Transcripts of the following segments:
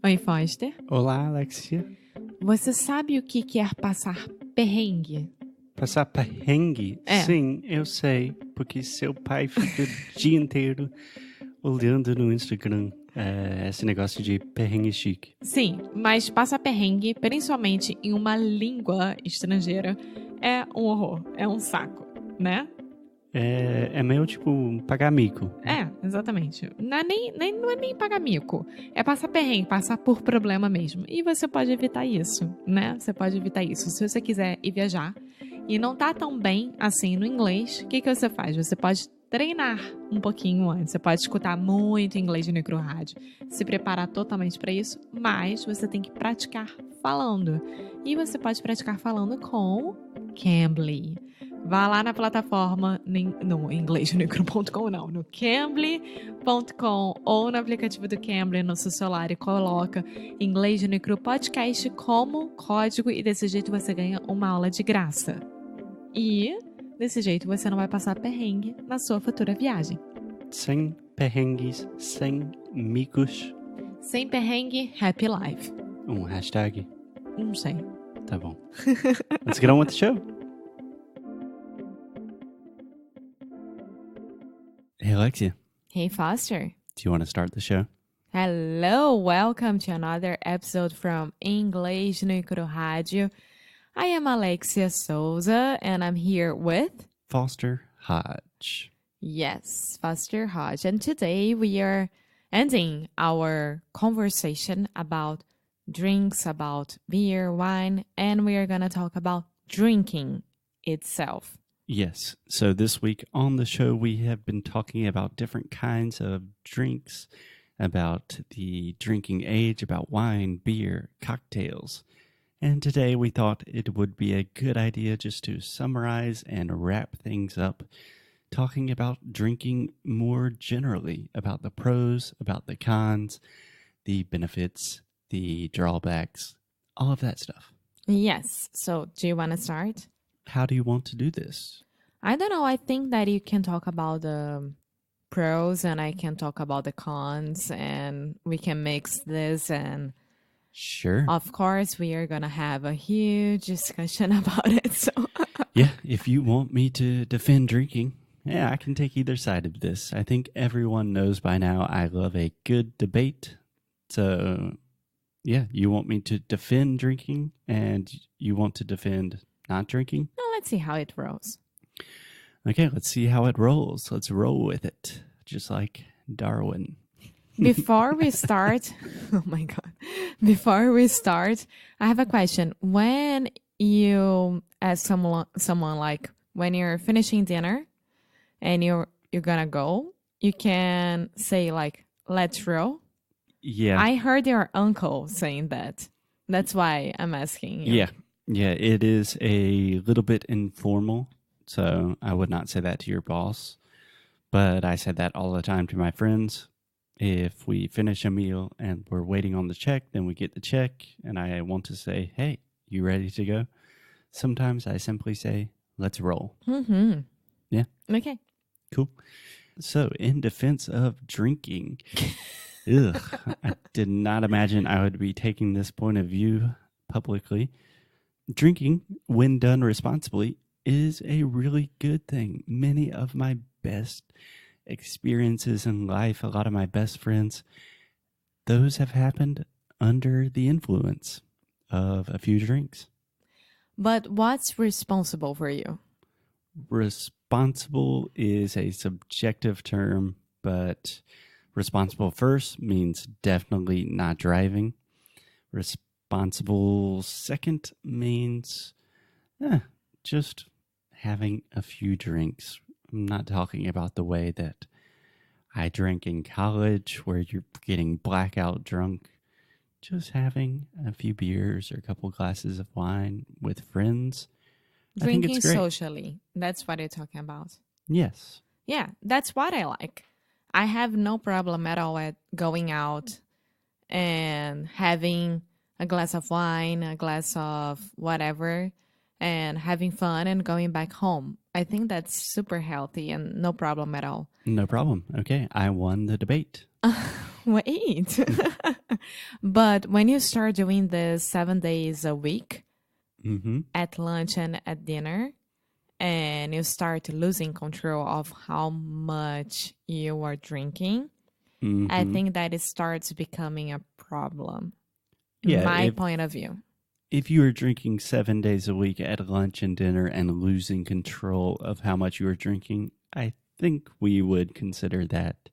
Oi, Foster. Olá, Alexia. Você sabe o que é passar perrengue? Passar perrengue? É. Sim, eu sei, porque seu pai fica o dia inteiro olhando no Instagram esse negócio de perrengue chique. Sim, mas passar perrengue, principalmente em uma língua estrangeira, é um horror, é um saco, né? É meio tipo pagar mico. É, exatamente. Não é nem pagar mico. É passar perrengue, passar por problema mesmo. E você pode evitar isso, né? Você pode evitar isso. Se você quiser ir viajar e não tá tão bem assim no inglês, o que você faz? Você pode treinar um pouquinho antes. Você pode escutar muito inglês no microrádio, se preparar totalmente para isso, mas você tem que praticar falando. E você pode praticar falando com Cambly. Vá lá na plataforma, no inglêsnicro.com não, no Cambly.com ou no aplicativo do Cambly no seu celular e coloca Inglês no Micro Podcast como código e desse jeito você ganha uma aula de graça. E desse jeito você não vai passar perrengue na sua futura viagem. Sem perrengues, sem micos. Sem perrengue, happy life. Hashtag? Não sei. Tá bom. Let's get on with the show. Hey, Alexia. Hey, Foster. Do you want to start the show? Hello, welcome to another episode from Inglês no Micro Rádio. I am Alexia Souza, and I'm here with... Foster Hodge. Yes, Foster Hodge. And today we are ending our conversation about drinks, about beer, wine, and we are going to talk about drinking itself. Yes. So this week on the show, we have been talking about different kinds of drinks, about the drinking age, about wine, beer, cocktails. And today we thought it would be a good idea just to summarize and wrap things up, talking about drinking more generally, about the pros, about the cons, the benefits, the drawbacks, all of that stuff. Yes. So do you want to start? How do you want to do this? I don't know. I think that you can talk about the pros and I can talk about the cons and we can mix this and Sure. of course we are going to have a huge discussion about it. So Yeah, if you want me to defend drinking, yeah, I can take either side of this. I think everyone knows by now I love a good debate. So, yeah, you want me to defend drinking and you want to defend not drinking? well, let's see how it rolls. Okay, let's see how it rolls. Let's roll with it, just like Darwin. Before we start, oh my God. Before we start, I have a question. When you ask someone like when you're finishing dinner and you're gonna go, you can say like, let's roll. Yeah. I heard your uncle saying that. That's why I'm asking you. Yeah, it is a little bit informal, so I would not say that to your boss. But I said that all the time to my friends. If we finish a meal and we're waiting on the check, then we get the check, and I want to say, hey, you ready to go? Sometimes I simply say, let's roll. Mm-hmm. Yeah. Okay. Cool. So, in defense of drinking, I did not imagine I would be taking this point of view publicly. Drinking, when done responsibly, is a really good thing. Many of my best experiences in life, a lot of my best friends, those have happened under the influence of a few drinks. But what's responsible for you? Responsible is a subjective term, but responsible first means definitely not driving. Responsible second means just having a few drinks. I'm not talking about the way that I drank in college where you're getting blackout drunk. Just having a few beers or a couple glasses of wine with friends. Drinking I think it's great. socially. That's what you're talking about. Yes. Yeah, that's what I like. I have no problem at all at going out and having a glass of wine, a glass of whatever, and having fun and going back home. I think that's super healthy and no problem at all. No problem. Okay, I won the debate. wait. But when you start doing this 7 days a week at lunch and at dinner, and you start losing control of how much you are drinking, I think that it starts becoming a problem. Yeah, my point of view. If you are drinking 7 days a week at lunch and dinner and losing control of how much you are drinking, I think we would consider that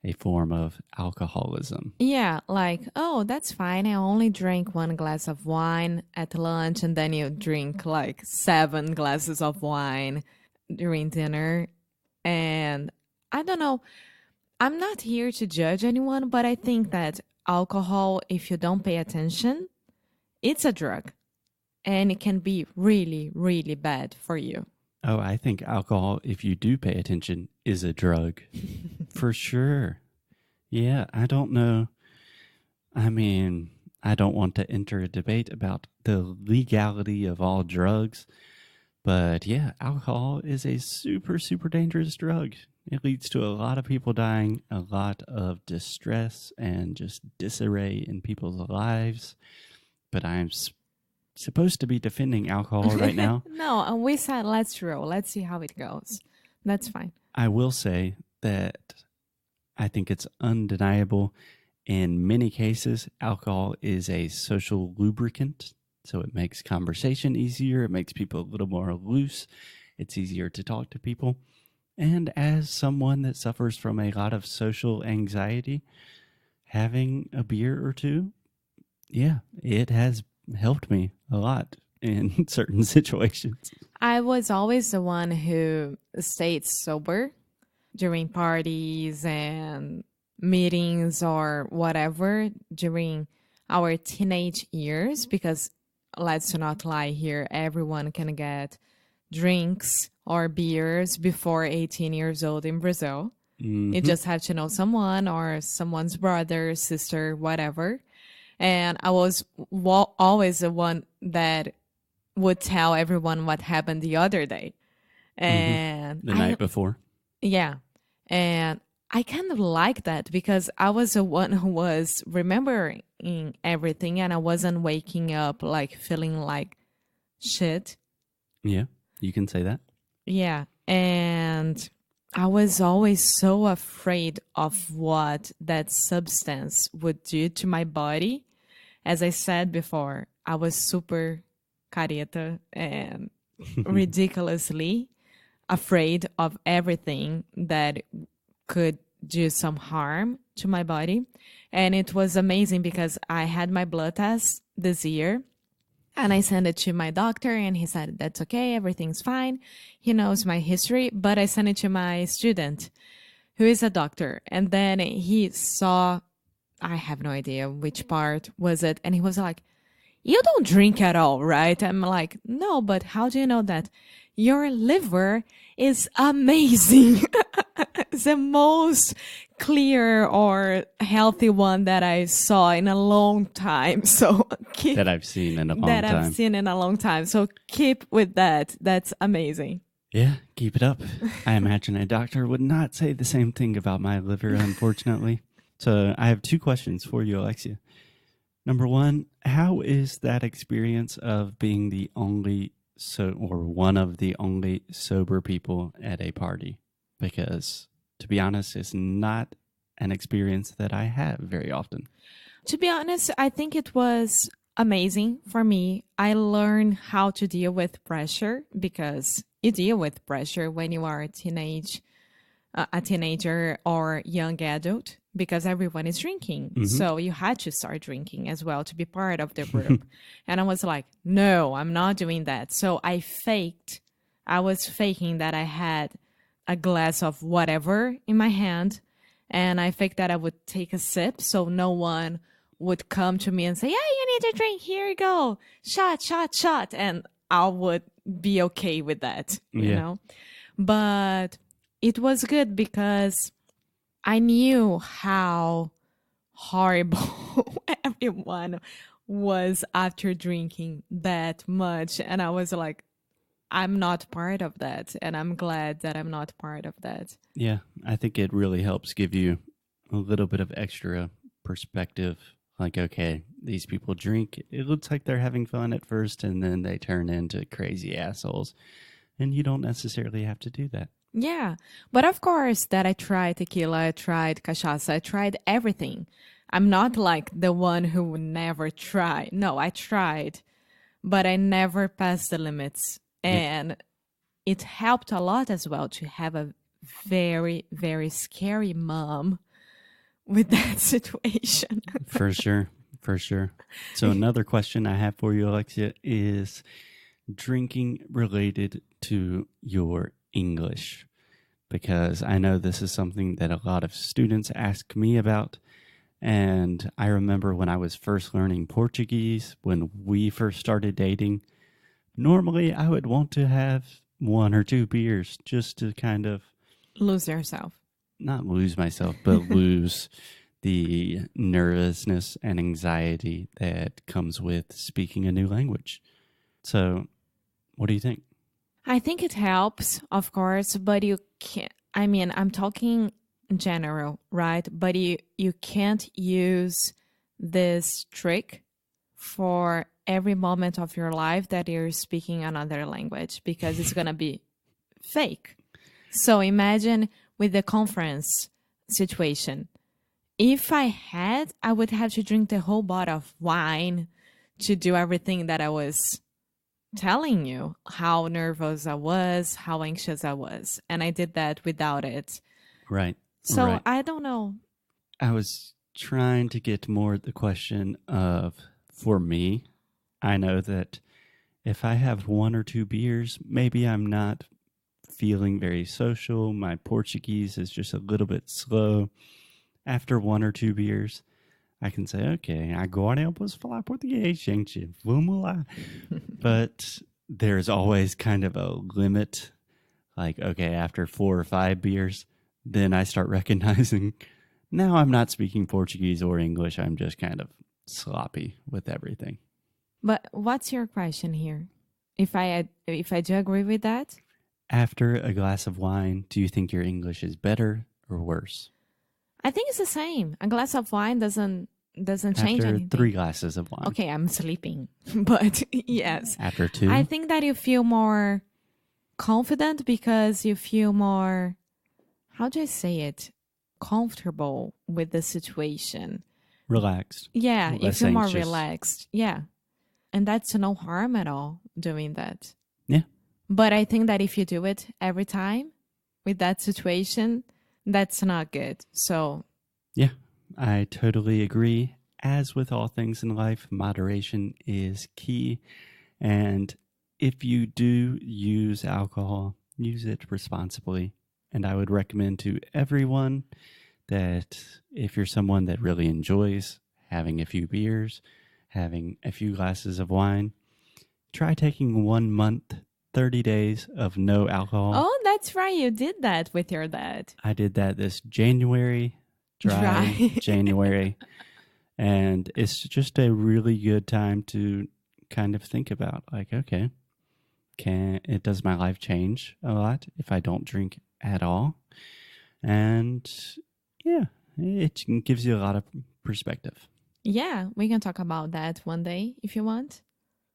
a form of alcoholism. Yeah, like, oh, that's fine. I only drank 1 glass of wine at lunch, and then you drink like 7 glasses of wine during dinner. And I don't know. I'm not here to judge anyone, but I think that alcohol, if you don't pay attention, it's a drug, and it can be really, really bad for you. Oh, I think alcohol, if you do pay attention, is a drug. For sure. Yeah, I don't know. I mean, I don't want to enter a debate about the legality of all drugs, but yeah, alcohol is a super, super dangerous drug. It leads to a lot of people dying, a lot of distress and just disarray in people's lives. But I'm supposed to be defending alcohol right now. No, and we said let's roll. Let's see how it goes. That's fine. I will say that I think it's undeniable. In many cases, alcohol is a social lubricant. So it makes conversation easier. It makes people a little more loose. It's easier to talk to people. And as someone that suffers from a lot of social anxiety, having a beer or two, yeah, it has helped me a lot in certain situations. I was always the one who stayed sober during parties and meetings or whatever during our teenage years, because let's not lie here, everyone can get drinks or beers before 18 years old in Brazil. You just have to know someone or someone's brother, sister, whatever. And I was always the one that would tell everyone what happened the other day. And the night before. Yeah. And I kind of like that because I was the one who was remembering everything, and I wasn't waking up like feeling like shit. Yeah, you can say that. Yeah. And I was always so afraid of what that substance would do to my body. As I said before, I was super careta and ridiculously afraid of everything that could do some harm to my body. And it was amazing because I had my blood test this year and I sent it to my doctor and he said, that's okay, everything's fine. He knows my history, but I sent it to my student who is a doctor. And then he saw, I have no idea which part was it. And he was like, you don't drink at all, right? I'm like, no, but how do you know that? Your liver is amazing. It's the most clear or healthy one that I saw in a long time. So that I've seen in a long time. So keep with that. That's amazing. Yeah, keep it up. I imagine a doctor would not say the same thing about my liver, unfortunately. So I have 2 questions for you, Alexia. Number 1, how is that experience of being the only one of the only sober people at a party? Because, to be honest, it's not an experience that I have very often. To be honest, I think it was amazing for me. I learned how to deal with pressure because you deal with pressure when you are a teenager or young adult because everyone is drinking. Mm-hmm. So you had to start drinking as well to be part of the group. And I was like, no, I'm not doing that. So I was faking that I had a glass of whatever in my hand. And I faked that I would take a sip so no one would come to me and say, yeah, you need to drink. Here you go. Shot, shot, shot. And I would be okay with that, you know? But it was good because I knew how horrible everyone was after drinking that much. And I was like, I'm not part of that. And I'm glad that I'm not part of that. Yeah, I think it really helps give you a little bit of extra perspective. Like, okay, these people drink. It looks like they're having fun at first, and then they turn into crazy assholes. And you don't necessarily have to do that. Yeah, but of course that I tried tequila, I tried cachaça, I tried everything. I'm not like the one who would never try. No, I tried, but I never passed the limits. And it helped a lot as well to have a very, very scary mom with that situation. For sure. So another question I have for you, Alexia, is drinking related to your English, because I know this is something that a lot of students ask me about. And I remember when I was first learning Portuguese, when we first started dating, normally I would want to have 1 or 2 beers just to kind of lose yourself. Not lose myself, but lose the nervousness and anxiety that comes with speaking a new language. So what do you think? I think it helps, of course, but you can't, I mean, I'm talking in general, right? But you can't use this trick for every moment of your life that you're speaking another language, because it's going to be fake. So imagine with the conference situation, if I would have to drink the whole bottle of wine to do everything that I was telling you, how nervous I was, how anxious I was. And I did that without it. Right. So right. I don't know. I was trying to get more at the question of, for me, I know that if I have 1 or 2 beers, maybe I'm not feeling very social. My Portuguese is just a little bit slow. After 1 or 2 beers, I can say, okay, agora eu posso falar português, gente. Vamos lá. But there's always kind of a limit. Like, okay, after 4 or 5 beers, then I start recognizing now I'm not speaking Portuguese or English. I'm just kind of sloppy with everything. But what's your question here? If I do agree with that? After a glass of wine, do you think your English is better or worse? I think it's the same. A glass of wine doesn't change anything. After 3 glasses of wine. Okay, I'm sleeping. But yes. After 2? I think that you feel more confident because you feel more, how do I say it? Comfortable with the situation. Relaxed. Yeah, you feel more anxious. relaxed. Yeah. And that's no harm at all doing that. Yeah. But I think that if you do it every time with that situation, that's not good. So yeah, I totally agree. As with all things in life, moderation is key. And if you do use alcohol, use it responsibly. And I would recommend to everyone that if you're someone that really enjoys having a few beers, having a few glasses of wine, try taking 1 month, 30 days of no alcohol. Oh, that's right. You did that with your dad. I did that this January, dry January. And it's just a really good time to kind of think about, like, okay, does my life change a lot if I don't drink at all? And yeah, it gives you a lot of perspective. Yeah, we can talk about that one day if you want.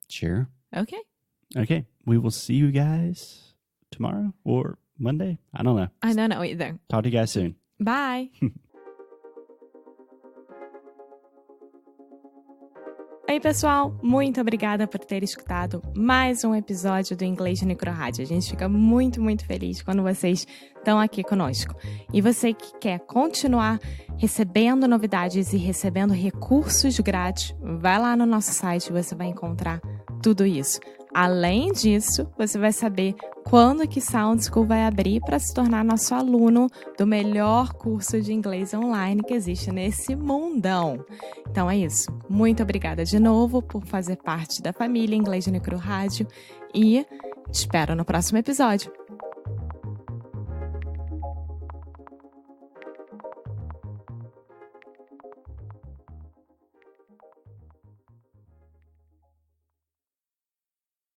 Sure. Okay. We will see you guys tomorrow or Monday. I don't know. I don't know either. Talk to you guys soon. Bye. Oi, pessoal, muito obrigada por ter escutado mais um episódio do Inglês no Micro Rádio. A gente fica muito, muito feliz quando vocês estão aqui conosco. E você que quer continuar recebendo novidades e recebendo recursos grátis, vai lá no nosso site e você vai encontrar tudo isso. Além disso, você vai saber quando que Sound School vai abrir para se tornar nosso aluno do melhor curso de inglês online que existe nesse mundão. Então é isso. Muito obrigada de novo por fazer parte da família Inglês no Micro Rádio e te espero no próximo episódio.